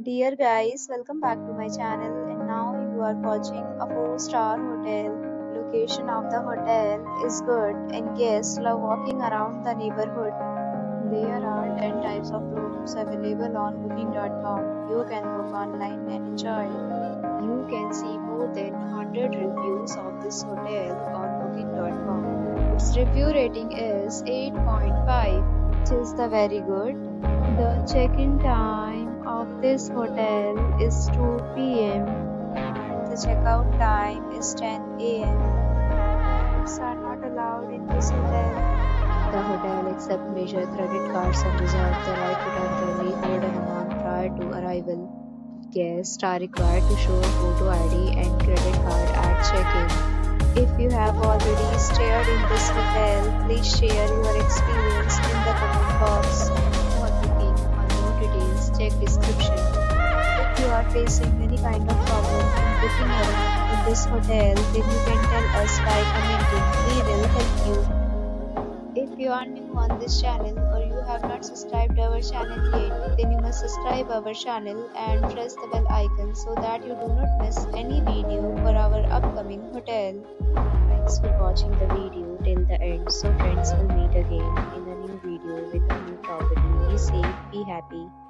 Dear guys, welcome back to my channel and now you are watching a 4-star hotel. Location of the hotel is good and guests love walking around the neighborhood. There are 10 types of rooms available on booking.com. You can book online and enjoy. You can see more than 100 reviews of this hotel on booking.com. Its review rating is 8.5, which is the very good. The check-in time of this hotel is 2 p.m. and the checkout time is 10 a.m. Pets are not allowed in this hotel. The hotel accepts major credit cards and reserves the right to temporarily hold an amount prior to arrival. Guests are required to show a photo ID and credit card at check-in. If you have already stayed in this hotel, please share your experience in the comment box. For booking or more details, check description. If you are facing any kind of problem in booking a room in this hotel, then you can tell us by commenting. We will help you. If you are new on this channel or you have not subscribed our channel yet, then you must subscribe our channel and press the bell icon so that you do not miss any video for our upcoming hotel. Thanks for watching the video till the end. So friends, will meet again in a new video with a new property. Be safe, be happy.